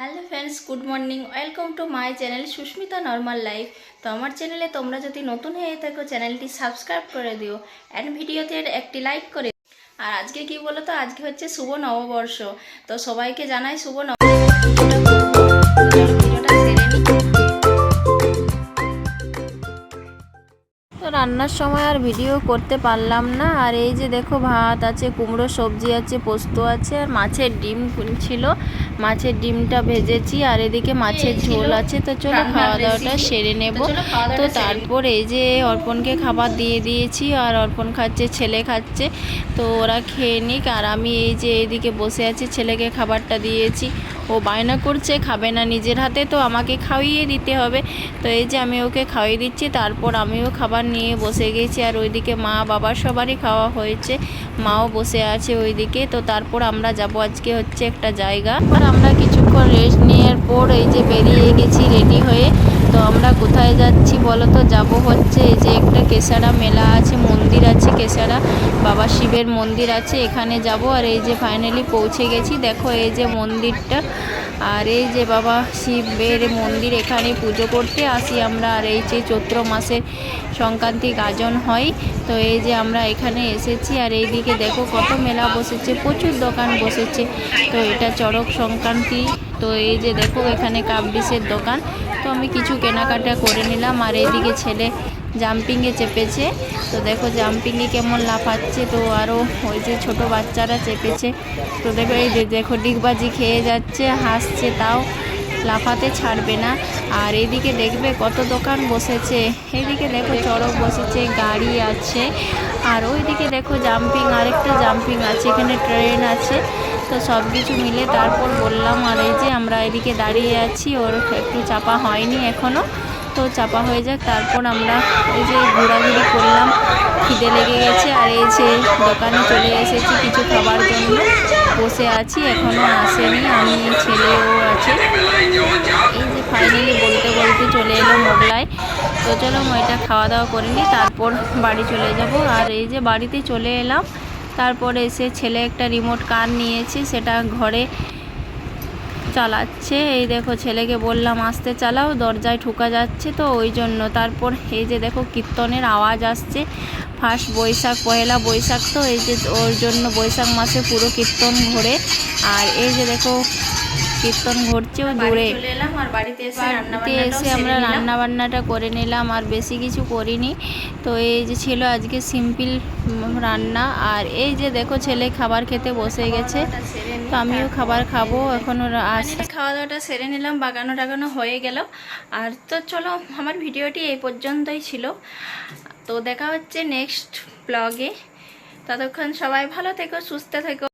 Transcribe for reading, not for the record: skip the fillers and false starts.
Hello friends, good morning. Welcome to my channel Susmita normal life. তো আমার চ্যানেলে তোমরা যদি নতুন হয়ে থাকো চ্যানেলটি সাবস্ক্রাইব করে দিও অ্যান্ড ভিডিওতে একটি লাইক করে। আর আজকে কি বলো তো, আজকে হচ্ছে শুভ নববর্ষ। তো সবাইকে জানাই শুভ ভিডিওটা সেরে নিই। তো রান্নার সময় আর ভিডিও করতে পারলাম না। আর এই যে দেখো, ভাত আছে, কুমড়ো সবজি আছে, পোস্ত আছে, আর মাছের ডিম ছিল, মাছের ডিমটা ভেজেছি, আর এদিকে মাছের ঝোল আছে। তো চলো খাওয়া দাওয়াটা সেরে নেব। তো তারপর এই যে অর্পণকে খাবার দিয়ে দিয়েছি, আর অর্পণ খাচ্ছে, ছেলে খাচ্ছে। তো ওরা খেয়ে নিক, আর আমি এই যে এইদিকে বসে আছি, ছেলেকে খাবারটা দিয়েছি। ও বায়না করছে খাবে না নিজের হাতে, তো আমাকে খাইয়ে দিতে হবে। তো এই যে আমি ওকে খাইয়ে দিচ্ছি, তারপর আমিও খাবার নিয়ে বসে গেছি। আর ওইদিকে মা বাবার সবারই খাওয়া হয়েছে, মাও বসে আছে ওইদিকে। তো তারপর আমরা যাব আজকে হচ্ছে একটা জায়গা। আর আমরা কিছুক্ষণ রেস্ট নেওয়ার পর এই যে বেরিয়ে গেছি রেডি হয়ে। তো আমরা কোথায় যাচ্ছি বলো তো, যাব হচ্ছে এই যে একটা কেশারা মেলা আছে, মন্দির আছে, কেশারা বাবা শিবের মন্দির আছে, এখানে যাব। আর এই যে ফাইনালি পৌঁছে গেছি, দেখো এই যে মন্দিরটা। আর এই যে বাবা শিবের মন্দির, এখানে পুজো করতে আসি আমরা। আর এই যে চৈত্র মাসে সংক্রান্তি গাজন হয়, তো এই যে আমরা এখানে এসেছি। আর এইদিকে দেখো কত মেলা বসেছে, প্রচুর দোকান বসেছে। তো এটা চড়ক সংক্রান্তি। তো এই যে দেখো এখানে কাপ ডিশের দোকান। তো আমি কিছু কেনাকাটা করে নিলাম। আর এইদিকে ছেলে জাম্পিংয়ে চেপেছে, তো দেখো জাম্পিংয়ে কেমন লাফাচ্ছে। তো আরও ওই যে ছোট বাচ্চারা চেপেছে। তো দেখো এই দেখো ডিগবাজি খেয়ে যাচ্ছে, হাসছে, তাও লাফাতে ছাড়বে না। আর এইদিকে দেখবে কত দোকান বসেছে। এইদিকে দেখো চড়ক বসেছে, গাড়ি আছে। আর ওইদিকে দেখো জাম্পিং, আরেকটা জাম্পিং আছে, এখানে ট্রেন আছে। তো সব কিছু মিলে তারপর বললাম। আর এই যে আমরা এদিকে দাঁড়িয়ে আছি, ওর একটু চাপা হয়নি এখনও, তো চাপা হয়ে যাক, তারপর আমরা এই যে ঘোরাঘুরি করলাম। খিদে লেগে গেছে, আর এই যে দোকানে চলে এসেছি কিছু খাবার জন্য, বসে আছি, এখনও আসেনি, আমি ছেলেও আছে। এই যে ফাইনালি বলতে বলতে চলে এলো মোগলাই। তো চলো এটা খাওয়া দাওয়া করে নিই, তারপর বাড়ি চলে যাব। আর এই যে বাড়িতে চলে এলাম, তারপরে এসে ছেলে একটা রিমোট কার নিয়েছে, সেটা ঘরে চালাচ্ছে। এই দেখো ছেলেকে বললাম আস্তে চালাও, দরজায় ঠুকা যাচ্ছে, তো ওই জন্য। তারপর এই যে দেখো কীর্তনের আওয়াজ আসছে, ফার্স্ট বৈশাখ, পয়লা বৈশাখ, তো এই যে ওর জন্য বৈশাখ মাসে পুরো কীর্তন ঘোরে। আর এই যে দেখো কীর্তন ঘুরছেও দূরে। আর বাড়িতে এসে আমরা রান্না বান্নাটা করে নিলাম, আর বেশি কিছু করিনি। তো এই যে ছিল আজকে সিম্পল রান্না। আর এই যে দেখো ছেলে খাবার খেতে বসে গেছে, তো আমিও খাবার খাবো এখনও। খাওয়া দাওয়াটা সেরে নিলাম, বাগানো টাগানো হয়ে গেল। আর তো চলো আমার ভিডিওটি এই পর্যন্তই ছিল। তো দেখা হচ্ছে নেক্সট ব্লগে। ততক্ষণ সবাই ভালো থেকো, সুস্থ থেকো।